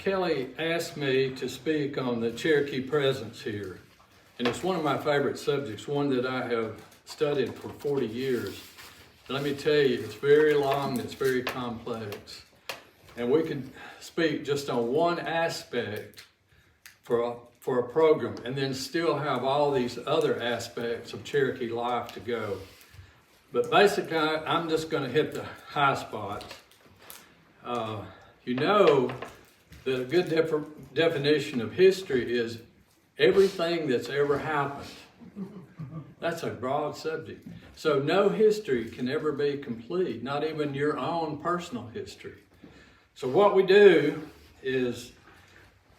Kelly asked me to speak on the Cherokee presence here. And it's one of my favorite subjects, one that I have studied for 40 years. Let me tell you, it's very long and it's very complex. And we can speak just on one aspect for a program and then still have all these other aspects of Cherokee life to go. But basically, I'm just going to hit the high spots. You know that a good definition of history is everything that's ever happened. That's a broad subject. So no history can ever be complete, not even your own personal history. So what we do is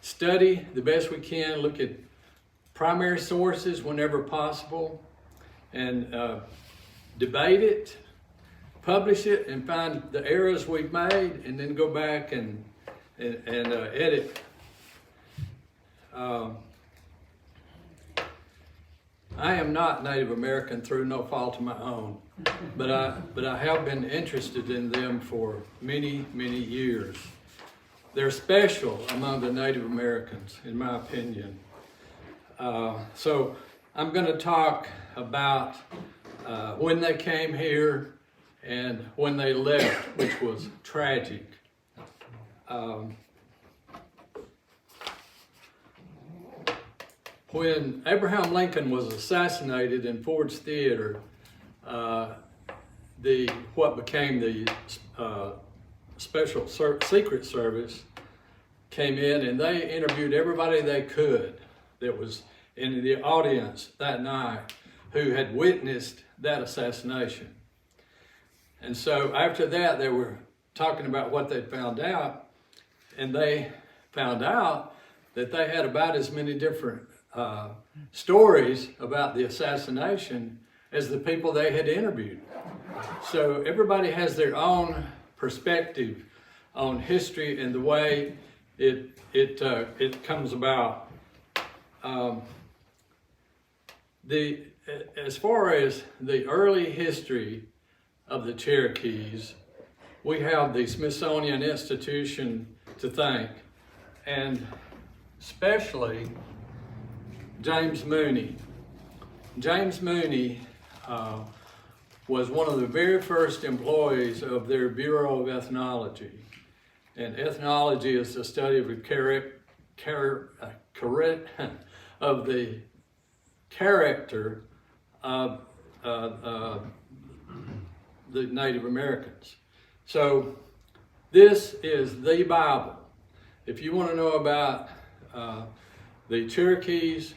study the best we can, look at primary sources whenever possible, and debate it, publish it, and find the errors we've made, and then go back and edit. I am not Native American through no fault of my own, but I have been interested in them for many, many years. They're special among the Native Americans, in my opinion. So I'm going to talk about when they came here and when they left, which was tragic. When Abraham Lincoln was assassinated in Ford's Theater, what became the Special Secret Service came in and they interviewed everybody they could that was in the audience that night who had witnessed that assassination. And so after that, they were talking about what they found out, and they found out that they had about as many different stories about the assassination as the people they had interviewed. So everybody has their own perspective on history and the way it comes about. As far as the early history of the Cherokees, we have the Smithsonian Institution to thank, and especially James Mooney. James Mooney was one of the very first employees of their Bureau of Ethnology. And ethnology is the study of the character of the Native Americans. So this is the Bible. If you want to know about the Cherokees,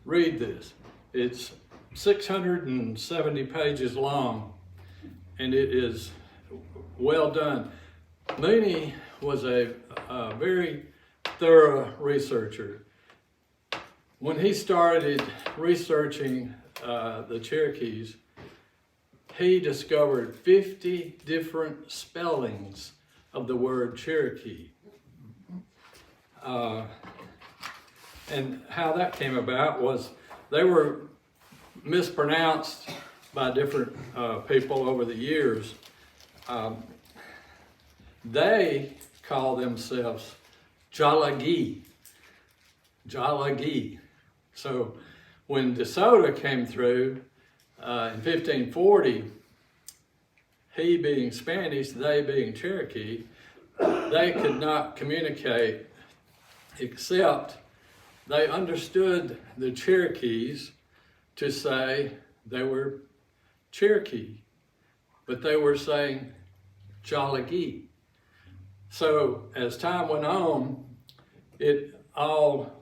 read this. It's 670 pages long, and it is well done. Mooney was a very thorough researcher. When he started researching the Cherokees, he discovered 50 different spellings of the word Cherokee. And how that came about was they were mispronounced by different people over the years. They call themselves Jalagi. Jalagi. So when DeSoto came through in 1540, he being Spanish, they being Cherokee, they could not communicate except they understood the Cherokees to say they were Cherokee, but they were saying Jalagi. So as time went on, it all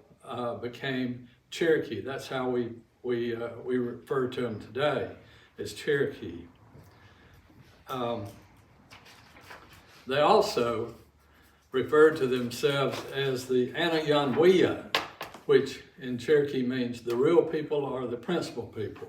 became Cherokee. That's how we refer to them today as Cherokee. They also referred to themselves as the Anayanwia, which in Cherokee means the real people or the principal people.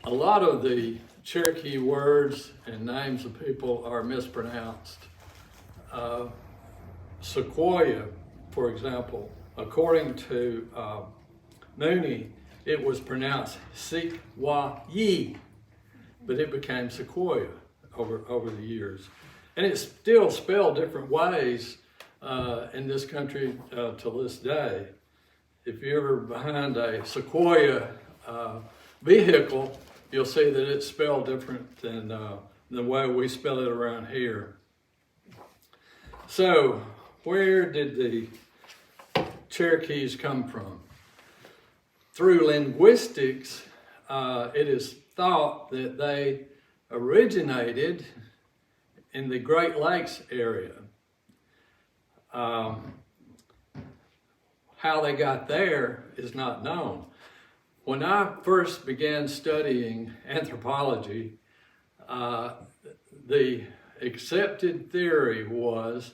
A lot of the Cherokee words and names of people are mispronounced. Sequoia, for example, according to Mooney, it was pronounced Sequoyee, but it became Sequoia over the years. And it's still spelled different ways in this country to this day. If you're ever behind a Sequoia vehicle, you'll see that it's spelled different than the way we spell it around here. So, where did the Cherokees come from? Through linguistics, it is thought that they originated in the Great Lakes area. How they got there is not known. When I first began studying anthropology, the accepted theory was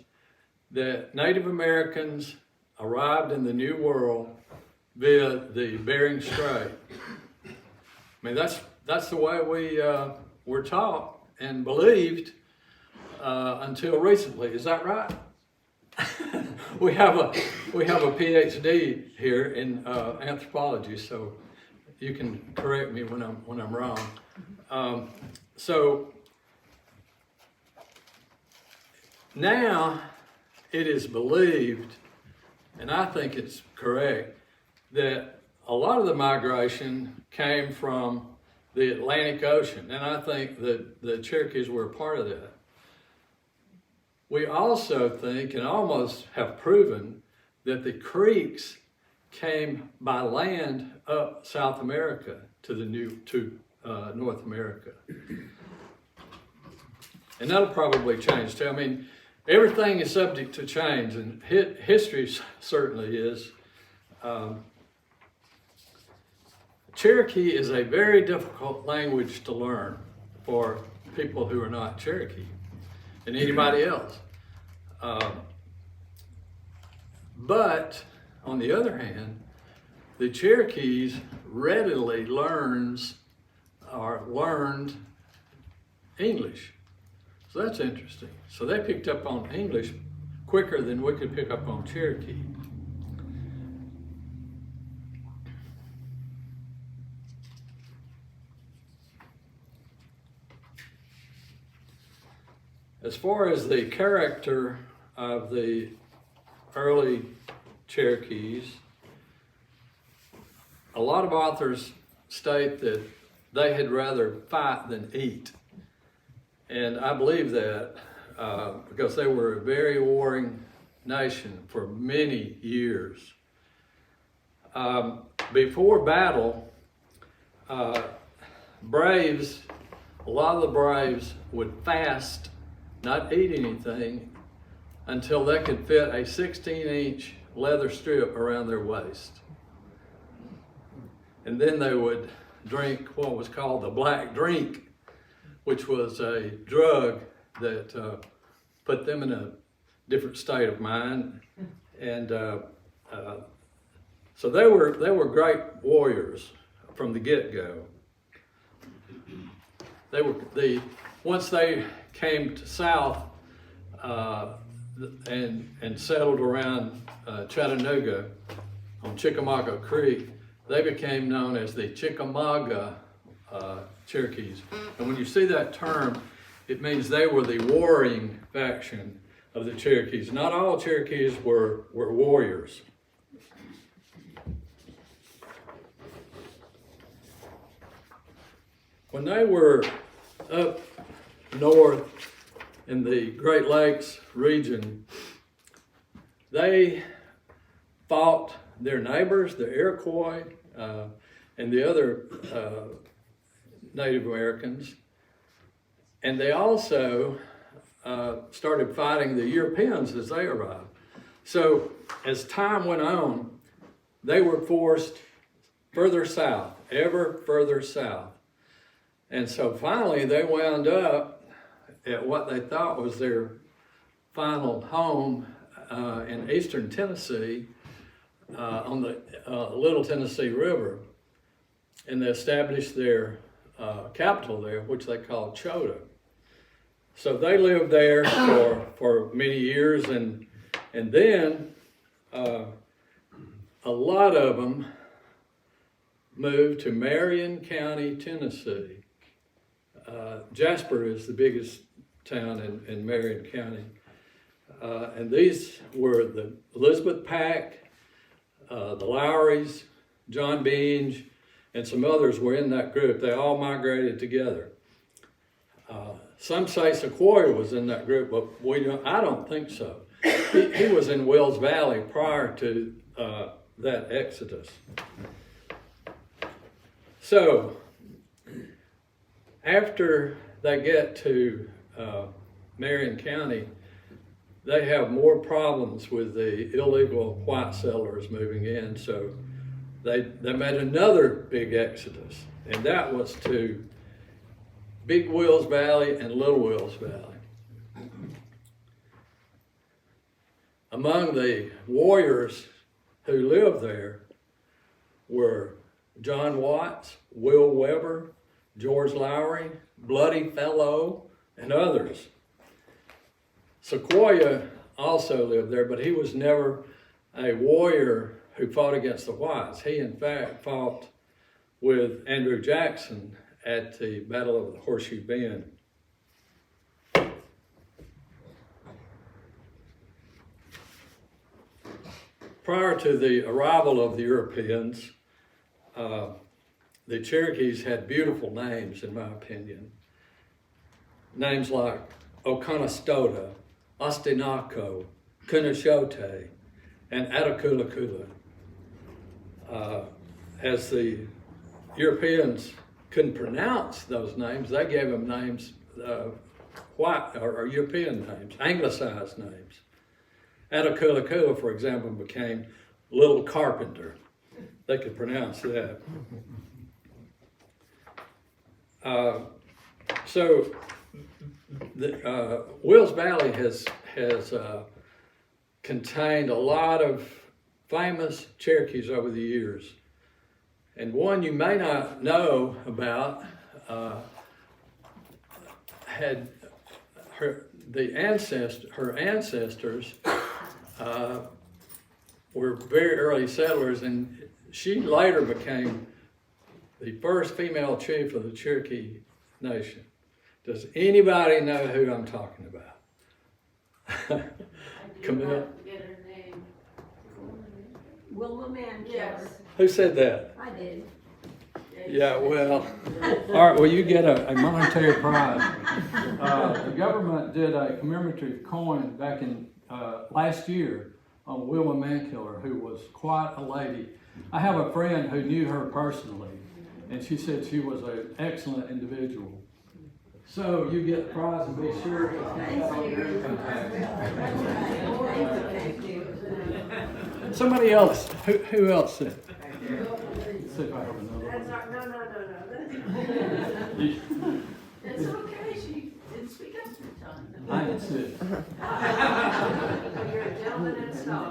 that Native Americans arrived in the New World via the Bering Strait. I mean, that's the way we were taught and believed until recently. Is that right? we have a PhD here in anthropology, so you can correct me when I'm wrong. So now it is believed, and I think it's correct, that a lot of the migration came from the Atlantic Ocean, and I think that the Cherokees were a part of that. We also think, and almost have proven, that the Creeks came by land up South America to North America. And that'll probably change too. I mean, everything is subject to change, and history certainly is. Cherokee is a very difficult language to learn for people who are not Cherokee and anybody else. But on the other hand, the Cherokees readily learned English. So that's interesting. So they picked up on English quicker than we could pick up on Cherokee. As far as the character of the early Cherokees, a lot of authors state that they had rather fight than eat. And I believe that because they were a very warring nation for many years. Before battle, braves, a lot of the braves would fast, not eat anything, until they could fit a 16-inch leather strip around their waist. And then they would drink what was called the black drink, which was a drug that put them in a different state of mind. And so they were great warriors from the get-go. Once they came to south and settled around Chattanooga on Chickamauga Creek, they became known as the Chickamauga Cherokees. And when you see that term, it means they were the warring faction of the Cherokees. Not all Cherokees were warriors. When they were up north in the Great Lakes region, they fought their neighbors, the Iroquois, and the other Native Americans. And they also started fighting the Europeans as they arrived. So as time went on, they were forced further south, ever further south. And so finally they wound up at what they thought was their final home in eastern Tennessee, on the Little Tennessee River. And they established their capital there, which they called Chota. So they lived there for many years, and then a lot of them moved to Marion County, Tennessee. Jasper is the biggest town in Marion County. And these were the Elizabeth Pack, the Lowrys, John Binge, and some others were in that group. They all migrated together. Some say Sequoia was in that group, but I don't think so. He was in Wills Valley prior to that exodus. So, after they get to Marion County, they have more problems with the illegal white settlers moving in. So they made another big exodus, and that was to Big Wills Valley and Little Wills Valley. Among the warriors who lived there were John Watts, Will Weber, George Lowry, Bloody Fellow, and others. Sequoia also lived there, but he was never a warrior who fought against the whites. He, in fact, fought with Andrew Jackson at the Battle of the Horseshoe Bend. Prior to the arrival of the Europeans, the Cherokees had beautiful names, in my opinion. Names like Oconostota, Ostinaco, Kunashote, and Atakulakula. As the Europeans couldn't pronounce those names, they gave them names, white or European names, anglicized names. Atakulakula, for example, became Little Carpenter. They could pronounce that. So Wills Valley has contained a lot of famous Cherokees over the years. And one you may not know about had her ancestors were very early settlers, and she later became the first female chief of the Cherokee Nation. Does anybody know who I'm talking about? Camille? Get her name. Wilma Mankiller. Yes. Who said that? I did. Yeah, well, all right, well, you get a monetary prize. The government did a commemorative coin back in last year on Wilma Mankiller, who was quite a lady. I have a friend who knew her personally, and she said she was an excellent individual. So you get the prize, and be sure to somebody else. Who else said? See if I have another one. No. It's okay, she didn't speak up through time. I didn't see it. You're a gentleman and star.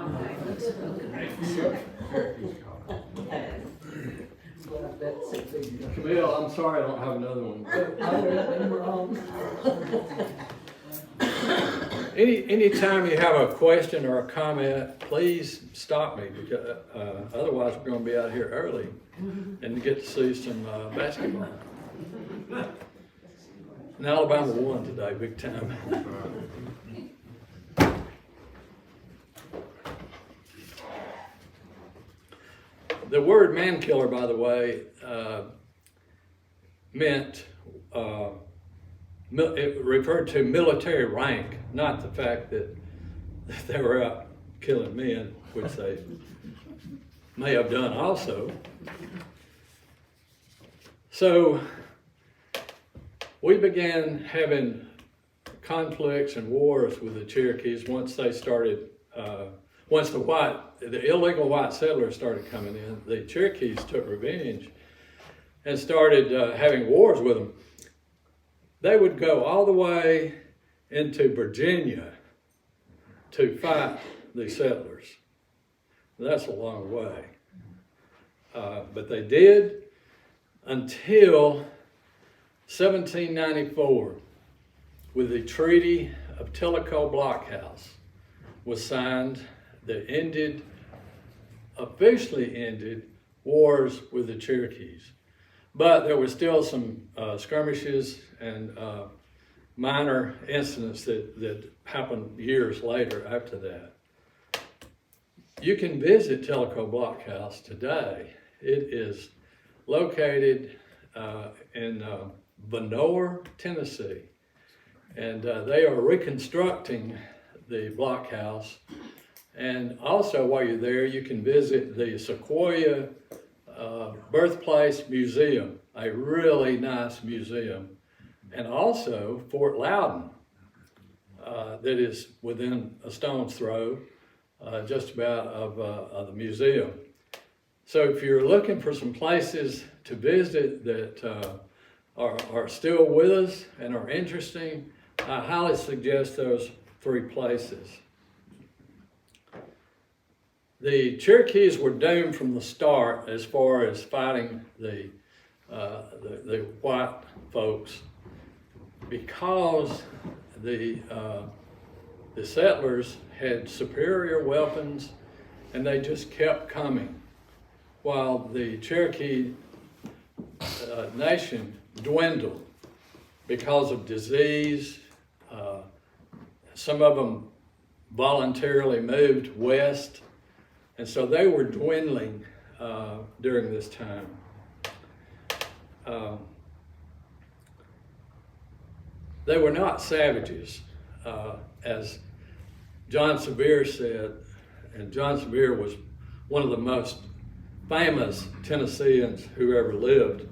Camille, I'm sorry I don't have another one. Anytime you have a question or a comment, please stop me, because otherwise we're going to be out here early and get to see some basketball. And Alabama won today, big time. The word man killer, by the way, meant, it referred to military rank, not the fact that they were out killing men, which they may have done also. So we began having conflicts and wars with the Cherokees once they started, once the illegal white settlers started coming in. The Cherokees took revenge and started having wars with them. They would go all the way into Virginia to fight the settlers. That's a long way. But they did until 1794, with the Treaty of Tellico Blockhouse was signed that ended officially ended wars with the Cherokees. But there were still some skirmishes and minor incidents that happened years later after that. You can visit Tellico Blockhouse today. It is located in Vonore, Tennessee. And they are reconstructing the blockhouse. And also while you're there, you can visit the Sequoia Birthplace Museum, a really nice museum. And also Fort Loudon, that is within a stone's throw, just about of the museum. So if you're looking for some places to visit that are still with us and are interesting, I highly suggest those 3 places. The Cherokees were doomed from the start as far as fighting the white folks, because the settlers had superior weapons and they just kept coming, while the Cherokee nation dwindled because of disease. Some of them voluntarily moved west, and so they were dwindling during this time. They were not savages, as John Sevier said, and John Sevier was one of the most famous Tennesseans who ever lived,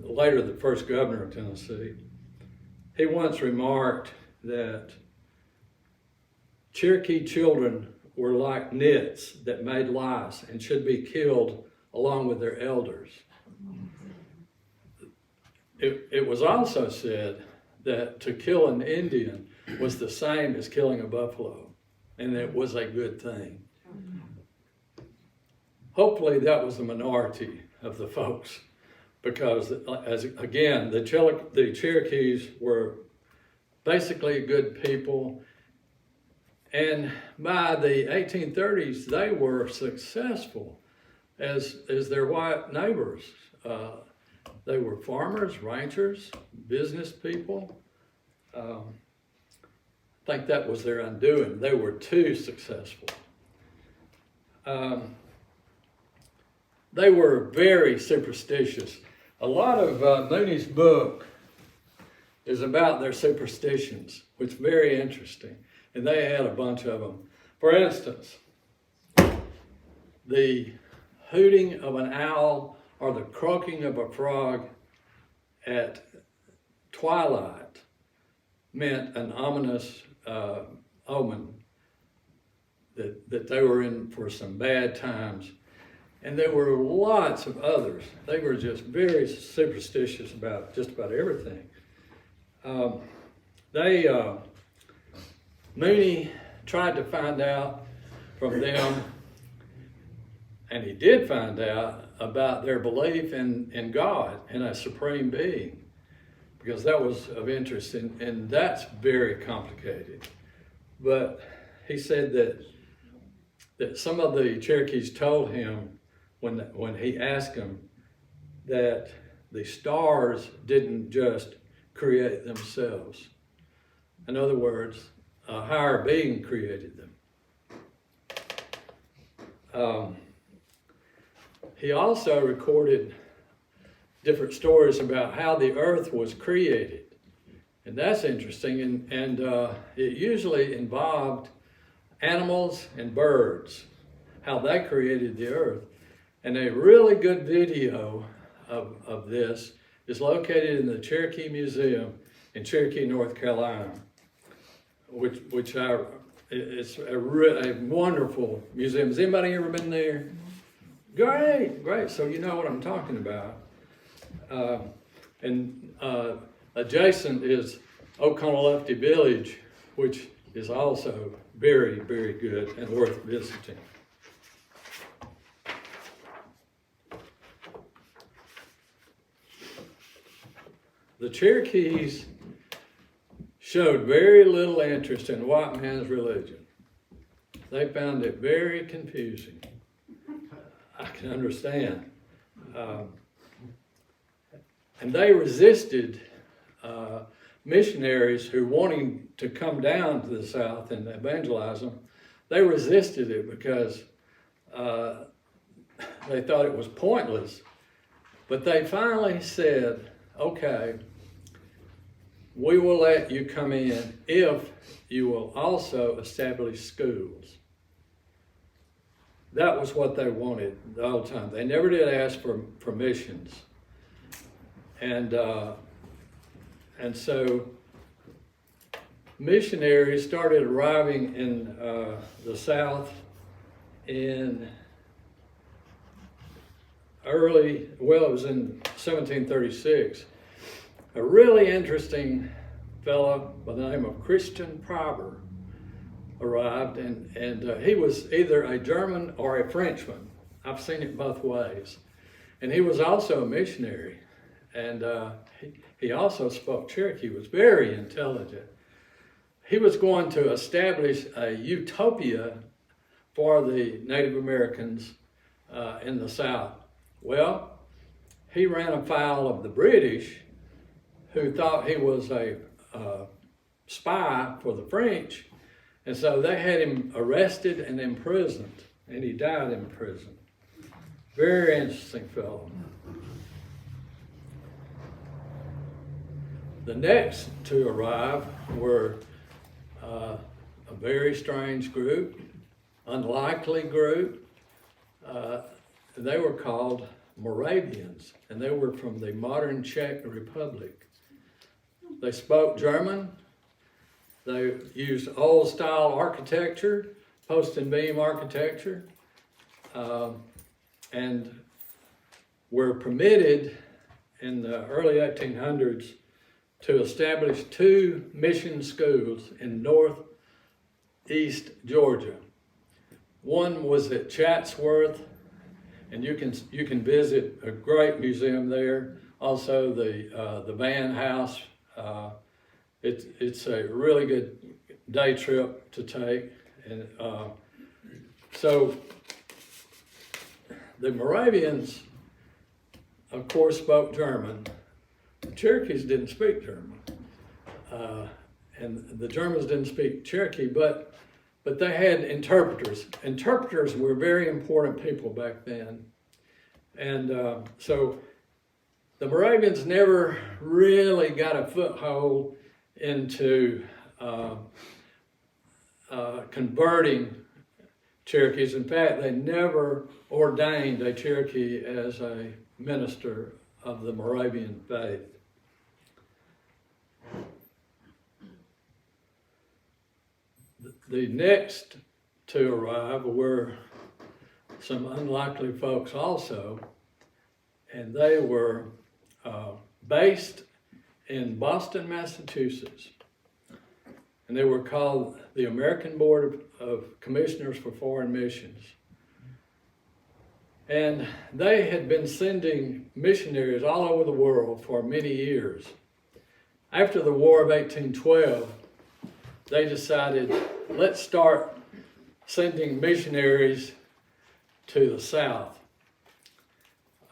later the first governor of Tennessee. He once remarked that Cherokee children were like nits that made lice and should be killed along with their elders. It was also said that to kill an Indian was the same as killing a buffalo, and it was a good thing. Hopefully that was the minority of the folks, because again, the Cherokees were basically good people, and by the 1830s they were successful as their white neighbors. They were farmers, ranchers, business people. I think that was their undoing. They were too successful. They were very superstitious. A lot of Mooney's book is about their superstitions, which is very interesting. And they had a bunch of them. For instance, the hooting of an owl or the croaking of a frog at twilight meant an ominous omen that they were in for some bad times. And there were lots of others. They were just very superstitious about just about everything. Mooney tried to find out from them, and he did find out about their belief in God and a supreme being, because that was of interest, and that's very complicated. But he said that some of the Cherokees told him when he asked them that the stars didn't just create themselves. In other words, a higher being created them. He also recorded different stories about how the earth was created. And that's interesting, and it usually involved animals and birds, how they created the earth. And a really good video of this is located in the Cherokee Museum in Cherokee, North Carolina, it's a wonderful museum. Has anybody ever been there? Great. So you know what I'm talking about. And adjacent is Oconaluftee Village, which is also very, very good and worth visiting. The Cherokees showed very little interest in white man's religion. they found it very confusing. I can understand. And they resisted missionaries who wanting to come down to the South and evangelize them. They resisted it because they thought it was pointless. But they finally said, okay, we will let you come in if you will also establish schools. That was what they wanted the whole time. They never did ask for missions. And so missionaries started arriving in the South in it was in 1736. A really interesting fellow by the name of Christian Prober arrived, and he was either a German or a Frenchman. I've seen it both ways. And he was also a missionary, and he also spoke Cherokee, was very intelligent. He was going to establish a utopia for the Native Americans in the South. Well, he ran afoul of the British, who thought he was a spy for the French, and so they had him arrested and imprisoned, and he died in prison. Very interesting fellow. The next to arrive were a very strange group, unlikely group. They were called Moravians, and they were from the modern Czech Republic. They spoke German. They used old style architecture, post and beam architecture, and were permitted in the early 1800s to establish 2 mission schools in northeast Georgia. One was at Chatsworth, and you can visit a great museum there. Also the Van House. It's a really good day trip to take. And so the Moravians, of course, spoke German. The Cherokees didn't speak German. And the Germans didn't speak Cherokee, but they had interpreters. Interpreters were very important people back then. And so the Moravians never really got a foothold into converting Cherokees. In fact, they never ordained a Cherokee as a minister of the Moravian faith. The next to arrive were some unlikely folks also, and they were based in Boston, Massachusetts, and they were called the American Board of Commissioners for Foreign Missions. And they had been sending missionaries all over the world for many years. After the War of 1812, they decided, let's start sending missionaries to the South.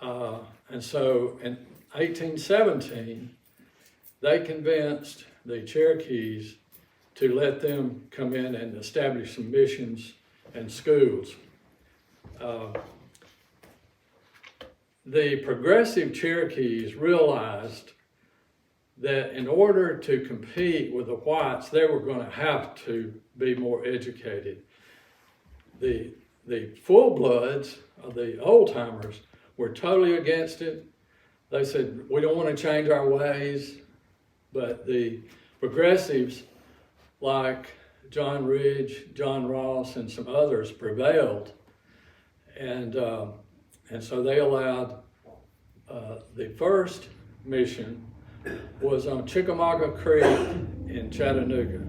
And so in 1817, they convinced the Cherokees to let them come in and establish some missions and schools. The progressive Cherokees realized that in order to compete with the whites, they were going to have to be more educated. The full-bloods, the old-timers, were totally against it. They said, we don't want to change our ways. But the progressives, like John Ridge, John Ross, and some others, prevailed. And so they allowed the first mission was on Chickamauga Creek in Chattanooga.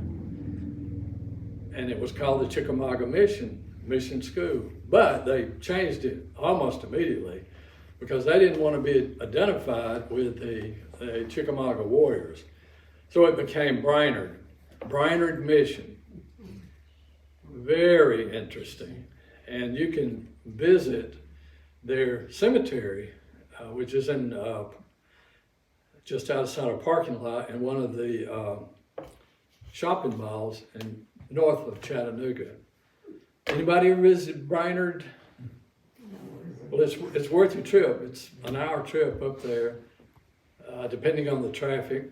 And it was called the Chickamauga Mission School. But they changed it almost immediately because they didn't want to be identified with the Chickamauga Warriors. So it became Brainerd Mission. very interesting. And you can visit their cemetery, which is in just outside a parking lot in one of the shopping malls in north of Chattanooga. Anybody ever visited Brainerd? Well, it's worth your trip. It's an hour trip up there, depending on the traffic,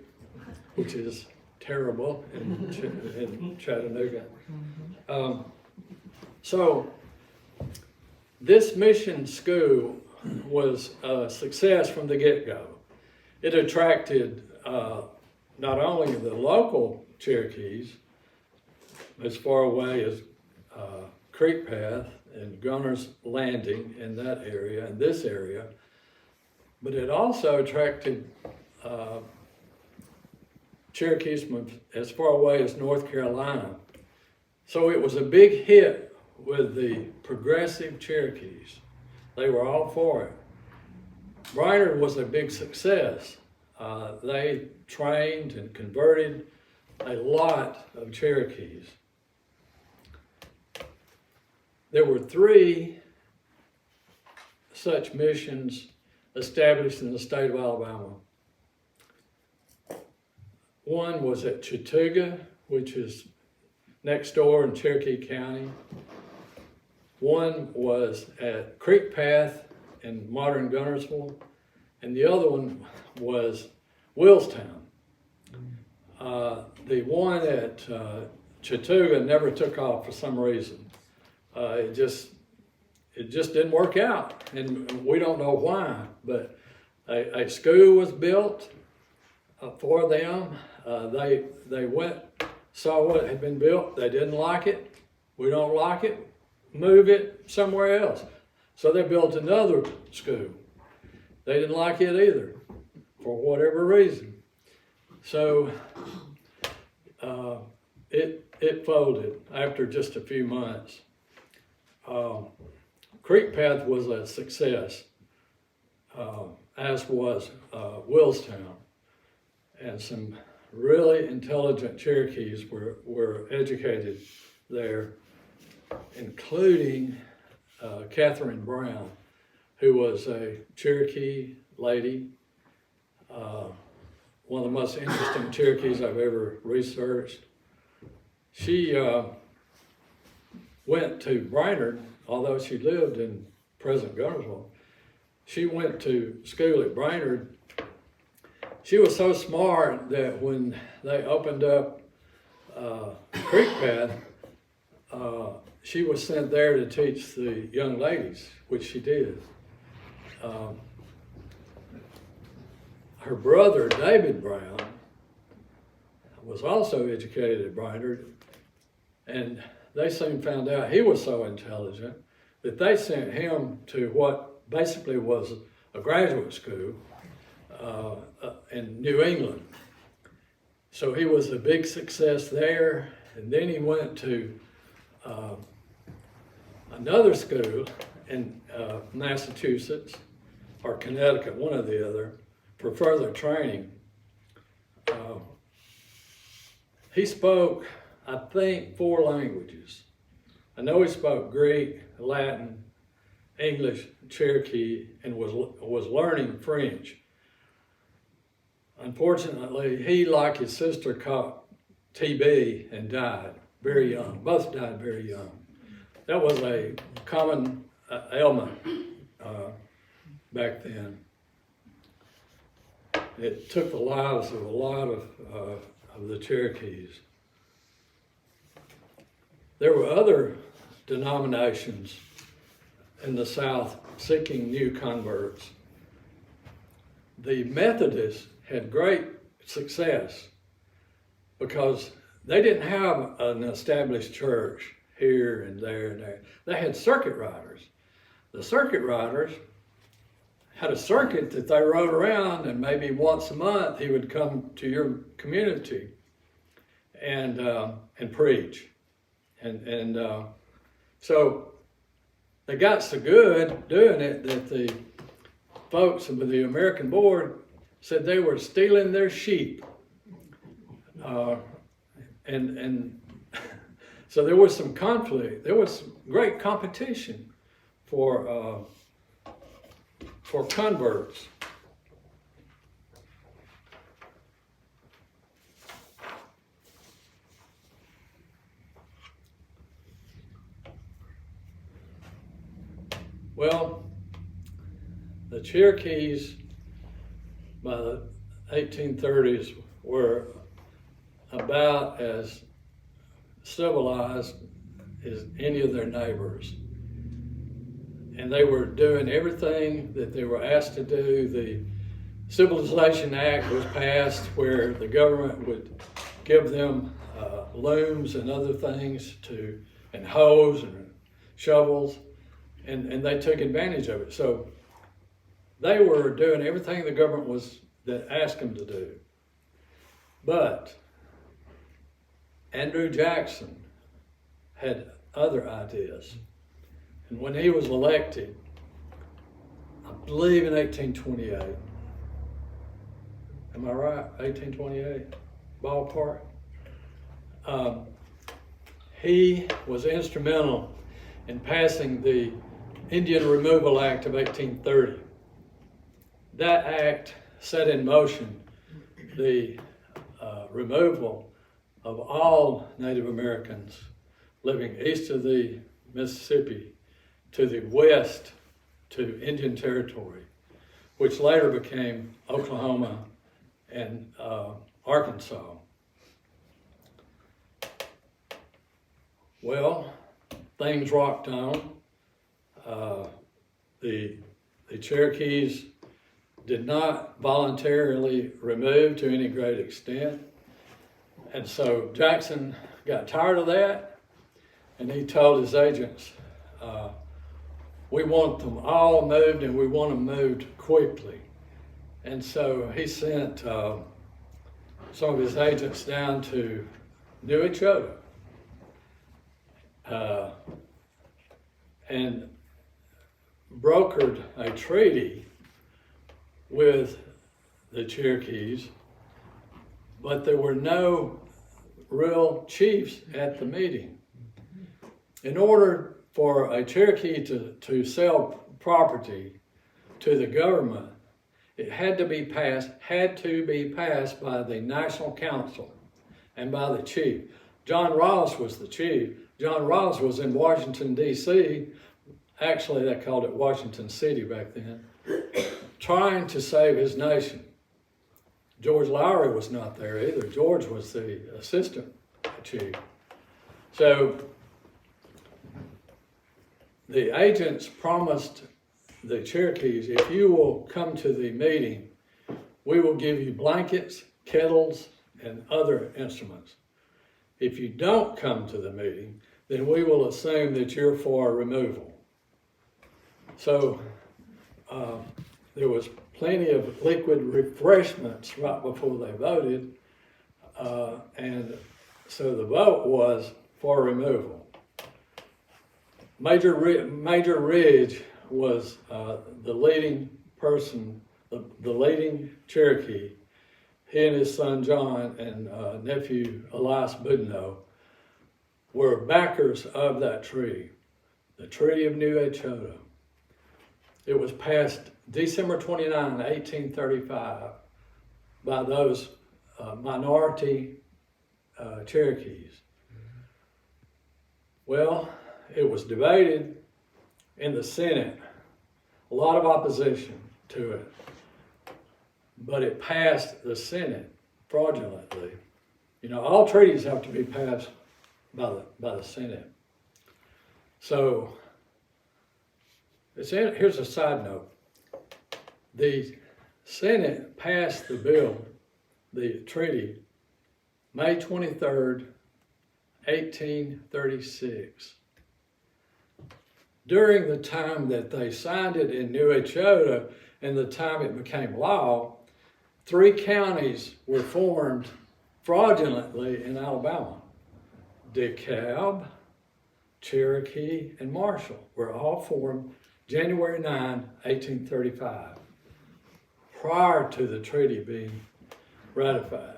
which is terrible in Chattanooga. So this mission school was a success from the get-go. It attracted not only the local Cherokees, as far away as Creek Path and Gunner's Landing in that area, in this area, but it also attracted Cherokees from as far away as North Carolina. So it was a big hit with the progressive Cherokees. They were all for it. Brainerd was a big success. They trained and converted a lot of Cherokees. There were 3 such missions established in the state of Alabama. One was at Chattooga, which is next door in Cherokee County. One was at Creek Path in modern Guntersville, and the other one was Willstown. The one at Chattooga never took off for some reason. It just didn't work out, and we don't know why, but a school was built for them. They went, saw what had been built, they didn't like it, we don't like it, move it somewhere else. So they built another school. They didn't like it either, for whatever reason. So it folded after just a few months. Creek Path was a success, as was Willstown, and some really intelligent Cherokees were educated there, including Catherine Brown, who was a Cherokee lady, one of the most interesting Cherokees I've ever researched. She went to Brainerd, although she lived in present Guntersville. She went to school at Brainerd. She was so smart that when they opened up Creek Path, she was sent there to teach the young ladies, which she did. Her brother, David Brown, was also educated at Brainerd, and they soon found out he was so intelligent that they sent him to what basically was a graduate school in New England. So he was a big success there, and then he went to another school in Massachusetts or Connecticut, one or the other, for further training. He spoke, I think, 4 languages. I know he spoke Greek, Latin, English, Cherokee, and was learning French. Unfortunately, he, like his sister, caught TB and died very young. Both died very young. That was a common ailment back then. It took the lives of a lot of the Cherokees. There were other denominations in the South seeking new converts. The Methodists had great success because they didn't have an established church here and there and there. They had circuit riders. The circuit riders had a circuit that they rode around, and maybe once a month he would come to your community and preach. And so they got so good doing it that the folks with the American board said they were stealing their sheep. And So there was some conflict. There was some great competition for converts. Well, the Cherokees by the 1830s were about as civilized as any of their neighbors. And they were doing everything that they were asked to do. The Civilization Act was passed where the government would give them looms and other things and hoes and shovels, and they took advantage of it. So they were doing everything the government that asked them to do. But Andrew Jackson had other ideas. And when he was elected, I believe in 1828, am I right? 1828, ballpark. He was instrumental in passing the Indian Removal Act of 1830. That act set in motion the removal of all Native Americans living east of the Mississippi to the west to Indian Territory, which later became Oklahoma and Arkansas. Well, things rocked on. The Cherokees did not voluntarily remove to any great extent. And so Jackson got tired of that, and he told his agents, we want them all moved, and we want them moved quickly. And so he sent some of his agents down to New Echota and brokered a treaty with the Cherokees, but there were no real chiefs at the meeting. In order for a Cherokee to sell property to the government, it had to be passed by the National Council and by the chief. John Ross was the chief. John Ross was in Washington, D.C. Actually, they called it Washington City back then, trying to save his nation. George Lowry was not there either. George was the assistant chief. So the agents promised the Cherokees, if you will come to the meeting, we will give you blankets, kettles, and other instruments. If you don't come to the meeting, then we will assume that you're for removal. So there was plenty of liquid refreshments right before they voted, and so the vote was for removal. Major Ridge was the leading person, the leading Cherokee. He and his son John and nephew Elias Boudinot were backers of that treaty, the Treaty of New Echota. It was passed December 29, 1835 by those minority Cherokees. Well, it was debated in the Senate, a lot of opposition to it, but it passed the Senate fraudulently. You know, all treaties have to be passed by the Senate. So here's a side note. The Senate passed the bill, the treaty, May 23rd, 1836. During the time that they signed it in New Echota and the time it became law, 3 counties were formed fraudulently in Alabama. DeKalb, Cherokee, and Marshall were all formed January 9, 1835, prior to the treaty being ratified.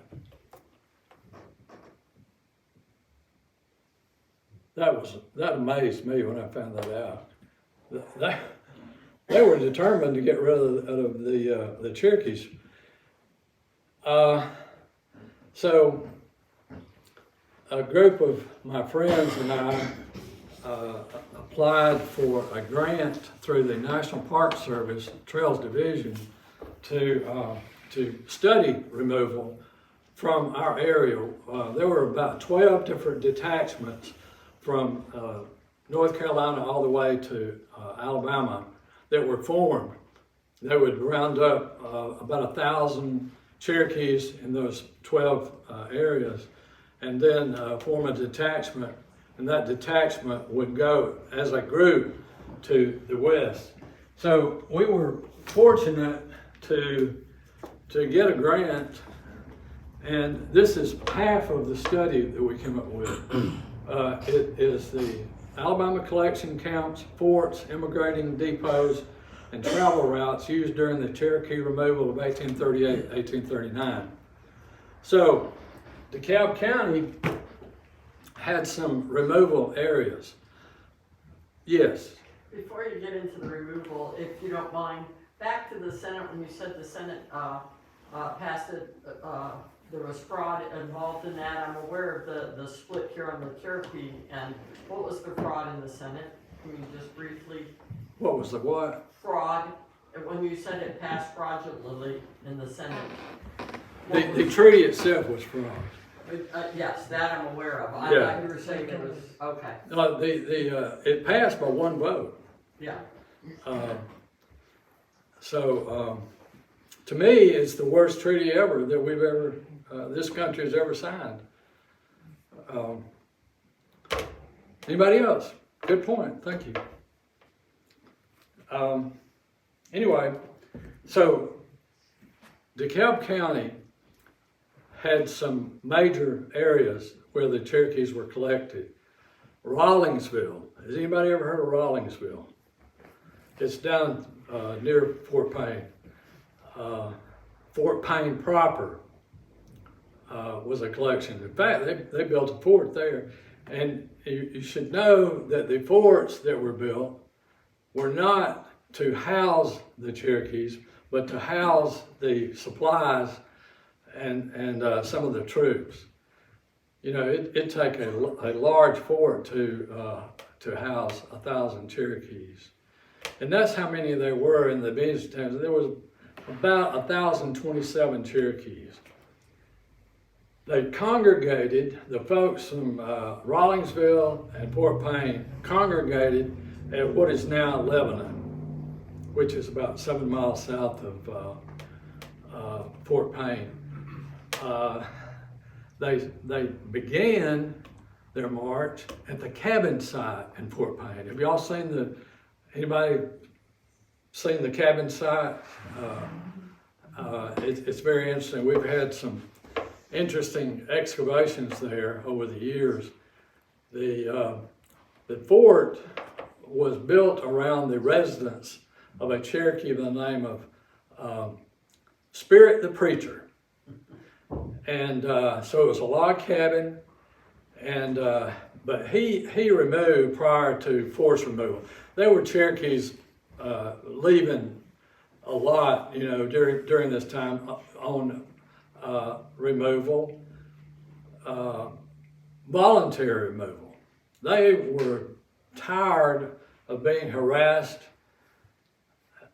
that amazed me when I found that out. They were determined to get rid of the Cherokees. So a group of my friends and I applied for a grant through the National Park Service Trails Division to study removal from our area. There were about 12 different detachments from North Carolina all the way to Alabama that were formed. They would round up about 1,000 Cherokees in those 12 areas, and then form a detachment, and that detachment would go as a group to the west. So we were fortunate to get a grant, and this is half of the study that we came up with. It is the Alabama collection counts, forts, immigrating depots, and travel routes used during the Cherokee removal of 1838-1839. So DeKalb County had some removal areas. Yes. Before you get into the removal, if you don't mind, back to the Senate, when you said the Senate passed it, there was fraud involved in that. I'm aware of the split here on the Cherokee, and what was the fraud in the Senate? Can you just briefly? What was the what? Fraud, when you said it passed fraudulently in the Senate. The treaty itself was fraud. Yes, that I'm aware of. I Yeah. thought you were saying it was, okay, It passed by one vote. yeah. To me, it's the worst treaty ever that this country has ever signed. Anybody else? Good point, thank you. Anyway, so DeKalb County had some major areas where the Cherokees were collected. Rawlingsville, has anybody ever heard of Rawlingsville? It's down near Fort Payne. Fort Payne proper was a collection. In fact, they built a fort there. And you should know that the forts that were built were not to house the Cherokees, but to house the supplies and some of the troops. You know, it'd take a large fort to house 1,000 Cherokees. And that's how many there were in the business towns. There was about 1,027 Cherokees. They congregated, the folks from Rawlingsville and Fort Payne congregated at what is now Lebanon, which is about 7 miles south of Fort Payne. They began their march at the cabin site in Fort Payne. Have y'all anybody seen the cabin site? It's very interesting. We've had some interesting excavations there over the years. The fort was built around the residence of a Cherokee by the name of Spirit the Preacher. And so it was a log cabin, and but he removed prior to forced removal. There were Cherokees leaving a lot, you know, during this time on removal, voluntary removal. They were tired of being harassed,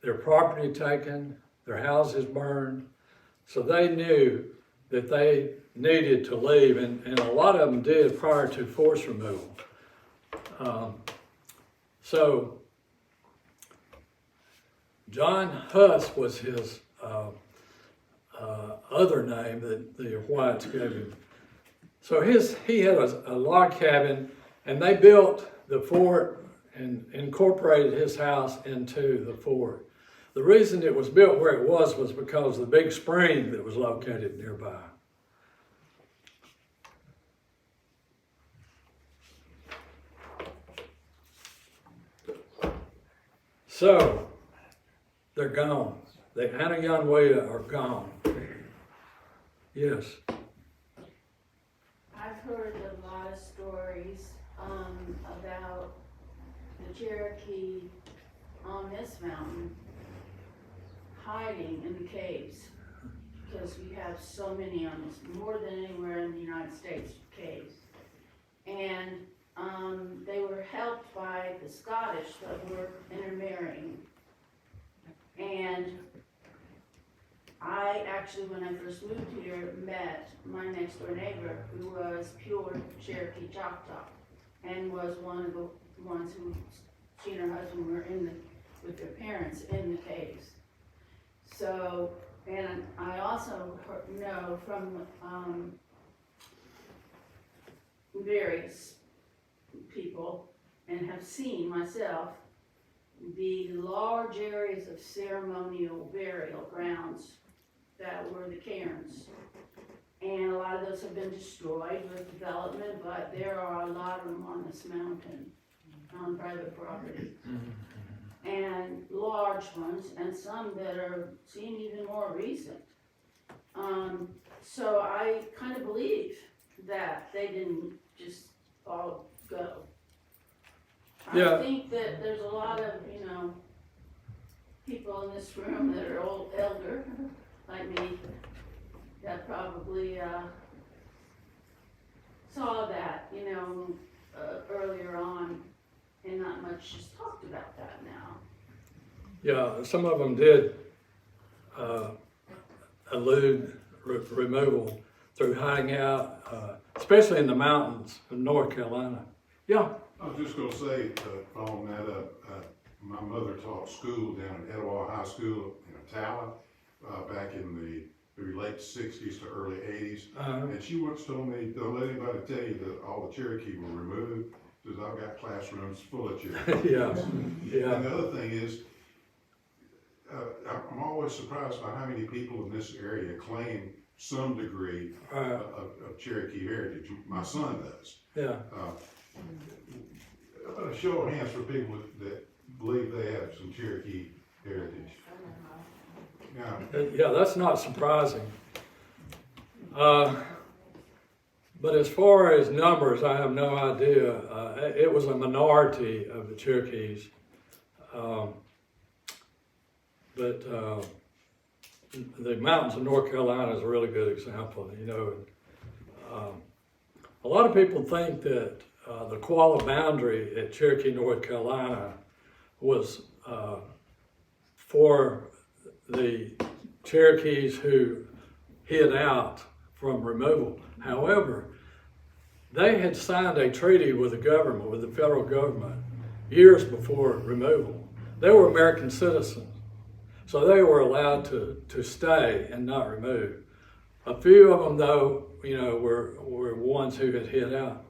their property taken, their houses burned, so they knew that they needed to leave, and a lot of them did prior to forced removal. So John Huss was his other name that the whites gave him. So he had a log cabin, and they built the fort and incorporated his house into the fort. The reason it was built where it was because of the big spring that was located nearby. So, they're gone. The Anayanwea are gone. Yes. I've heard a lot of stories. the Cherokee on this mountain hiding in the caves, because we have so many on this, more than anywhere in the United States, caves. And they were helped by the Scottish that were intermarrying. And I actually, when I first moved here, met my next door neighbor, who was pure Cherokee Choctaw, and was one of the ones who, she and her husband were with their parents in the caves. So, and I also know from various people, and have seen myself, the large areas of ceremonial burial grounds that were the cairns. And a lot of those have been destroyed with development, but there are a lot of them on this mountain, on private property. And large ones, and some that seem even more recent. So I kind of believe that they didn't just all go. Yeah. I think that there's a lot of, people in this room that are elder, like me, that probably saw that, earlier on, and not much is talked about that now. Yeah, some of them did elude removal through hiding out, especially in the mountains of North Carolina. Yeah. I was just gonna say, following that up, my mother taught school down at Etowah High School in Ocala, back in the maybe late 60s to early 80s. And she once told me, don't let anybody tell you that all the Cherokee were removed, because I've got classrooms full of Cherokee. Yeah. And the other thing is, I'm always surprised by how many people in this area claim some degree of Cherokee heritage. My son does. Yeah. A show of hands for people that believe they have some Cherokee heritage. Yeah, that's not surprising. But as far as numbers, I have no idea. It was a minority of the Cherokees. But the mountains of North Carolina is a really good example. A lot of people think that the koala boundary at Cherokee, North Carolina was for the Cherokees who hid out from removal. However, they had signed a treaty with the government, with the federal government, years before removal. They were American citizens, so they were allowed to stay and not remove. A few of them, though, were ones who had hid out.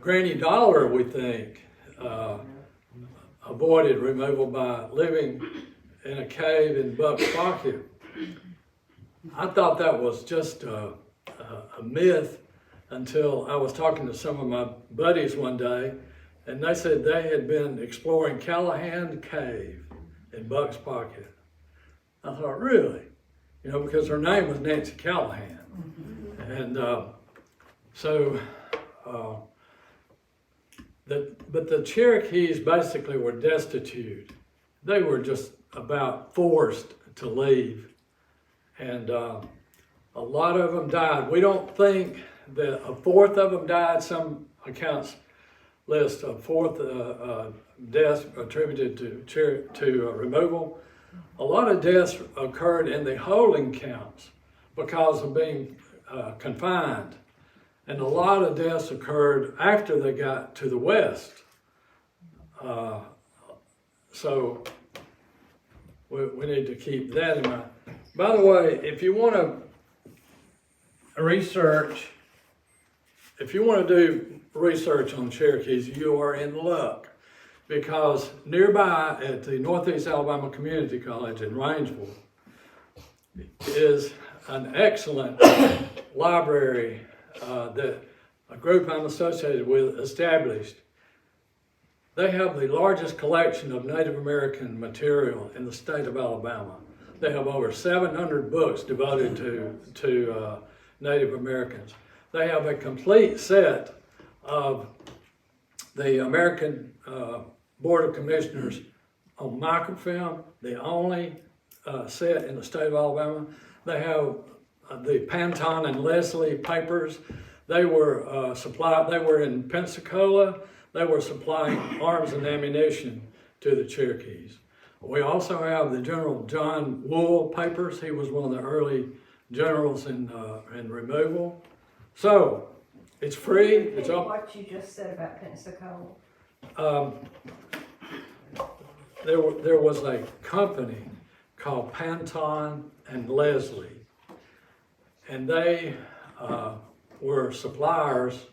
Granny Dollar, we think, avoided removal by living in a cave in Buck's Pocket. I thought that was just a myth until I was talking to some of my buddies one day, and they said they had been exploring Callahan Cave in Buck's Pocket. I thought, really? Because her name was Nancy Callahan. And but the Cherokees basically were destitute. They were just about forced to leave. And a lot of them died. We don't think that a fourth of them died. Some accounts list a fourth deaths attributed to removal. A lot of deaths occurred in the holding camps because of being confined. And a lot of deaths occurred after they got to the west. So we need to keep that in mind. By the way, if you want to do research on Cherokees, you are in luck, because nearby at the Northeast Alabama Community College in Rangeville is an excellent library that a group I'm associated with established. They have the largest collection of Native American material in the state of Alabama. They have over 700 books devoted to Native Americans. They have a complete set of the American Board of Commissioners on microfilm, the only set in the state of Alabama. They have the Mentone and Leslie papers. They were supplied. They were in Pensacola. They were supplying arms and ammunition to the Cherokees. We also have the General John Wool papers. He was one of the early generals in removal. So it's free. It's all. What you just said about Pensacola. There was a company called Mentone and Leslie, and they were suppliers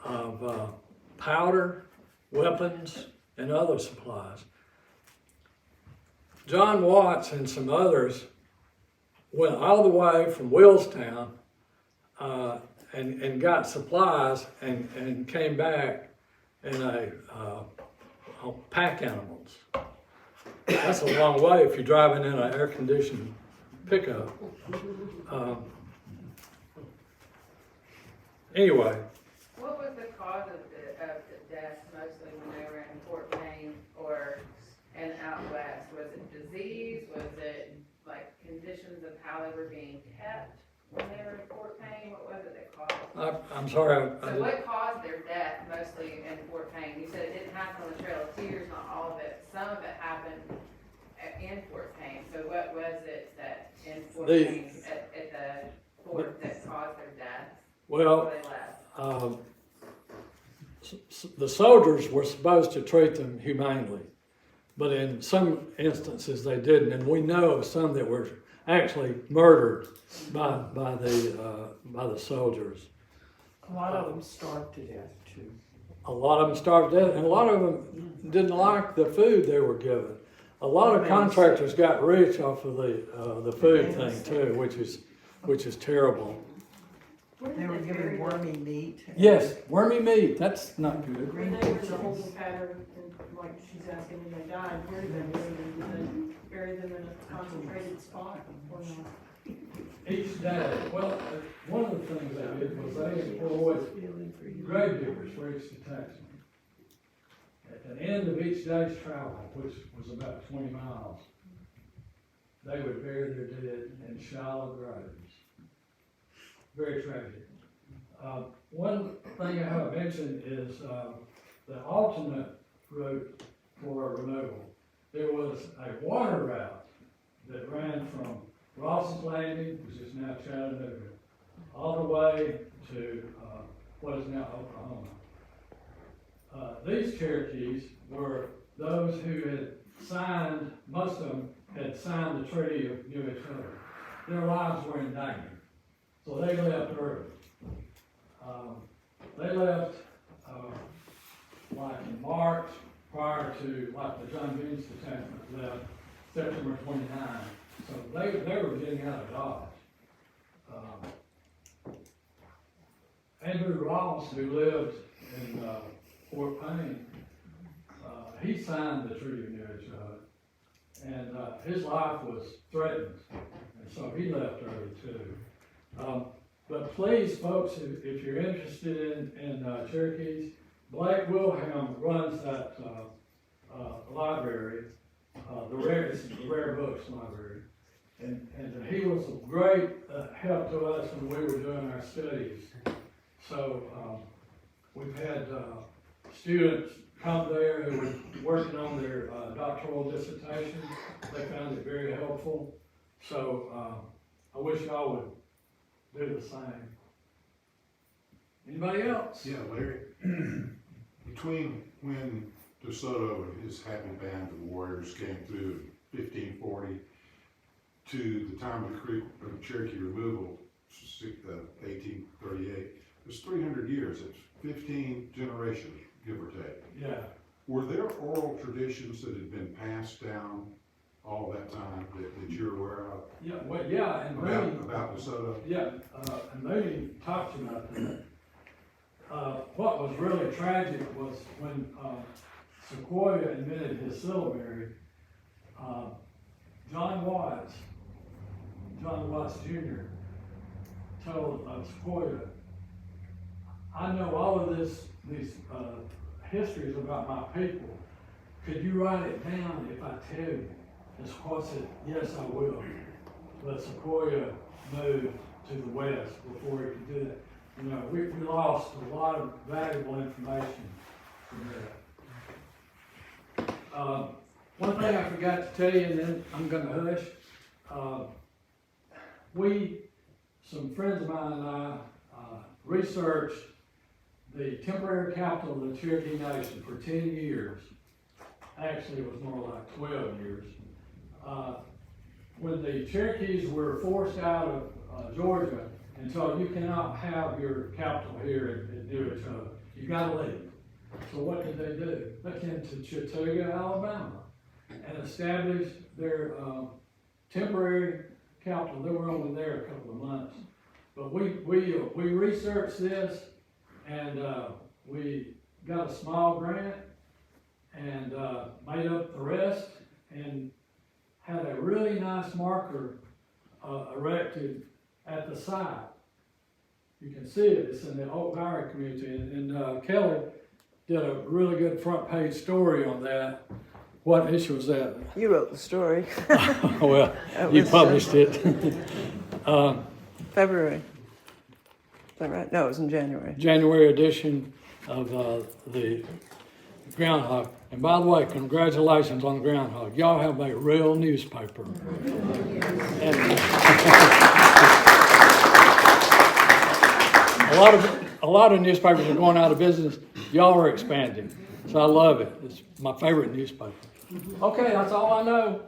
of powder, weapons, and other supplies. John Watts and some others went all the way from Willstown and got supplies and came back in on pack animals. That's a long way if you're driving in an air-conditioned pickup. Anyway, What was the cause of the deaths mostly when they were in Fort Payne or and out west? Was it disease? Was it like conditions of how they were being kept when they were in Fort Payne? What was it that caused? I'm sorry. So what caused their death mostly in Fort Payne? You said it didn't happen on the Trail of Tears, not all of it. Some of it happened in Fort Payne. So what was it that in Fort Payne at the fort that caused their deaths? Well, Before they left? the soldiers were supposed to treat them humanely, but in some instances they didn't, and we know of some that were actually murdered by the soldiers. A lot of them starved to death too. A lot of them starved to death, and a lot of them didn't like the food they were given. A lot of contractors got rich off of the food thing too, which is terrible. They were given wormy meat. Yes, wormy meat. That's not good. When they were in the holding pattern, and like she's asking, when they died, where did they bury them? Did they bury them in a concentrated spot or not? Each day, well, one of the things they did was they employed grave diggers for each detachment. At the end of each day's travel, which was about 20 miles, they would bury their dead in shallow graves. Very tragic. One thing I haven't mentioned is the alternate route for removal. There was a water route that ran from Ross's Landing, which is now Chattanooga, all the way to what is now Oklahoma. These Cherokees were those who had signed, most of them had signed the Treaty of New Echota. Their lives were in danger. So they left early. They left like in March, prior to like the John Beans detachment left September 29. So they were getting out of Dodge. Andrew Ross, who lived in Fort Payne, he signed the Treaty of New Echota, and his life was threatened, and so he left early too. But please, folks, if you're interested in Cherokees, Blake Wilhelm runs that library, it's the Rare Books Library, and he was a great help to us when we were doing our studies. So we've had students come there who were working on their doctoral dissertation. They found it very helpful. So I wish y'all would do the same. Anybody else? Yeah, Larry, between when DeSoto and his happy band of warriors came through in 1540 to the time of the Cherokee removal, 1838, it's 300 years, it's 15 generations, give or take. Yeah. Were there oral traditions that had been passed down all that time that you're aware of? Yeah, well, yeah, and Mooney, About DeSoto? yeah, and Mooney talked about that. What was really tragic was when Sequoyah invented his syllabary, John Watts Jr. told Sequoyah, I know all of these histories about my people. Could you write it down if I tell you? And Sequoia said, yes, I will. But Sequoia moved to the west before he could do that. You know, we lost a lot of valuable information from that. One thing I forgot to tell you, and then I'm gonna hush. Some friends of mine and I researched the temporary capital of the Cherokee Nation for 10 years. Actually, it was more like 12 years. When the Cherokees were forced out of Georgia, and so you cannot have your capital here and do it, you gotta leave. So what did they do? They came to Chattanooga, Alabama, and established their temporary capital. They were only there a couple of months. But we researched this, and we got a small grant, and made up the rest, and had a really nice marker erected at the site. You can see it, it's in the Oak Valley community, and Kelly did a really good front page story on that. What issue was that? You wrote the story. Well, you published it. February. Is that right? No, it was in January. January edition of the Groundhog. And by the way, congratulations on the Groundhog. Y'all have a real newspaper. And, a lot of newspapers are going out of business. Y'all are expanding. So I love it. It's my favorite newspaper. Okay, that's all I know.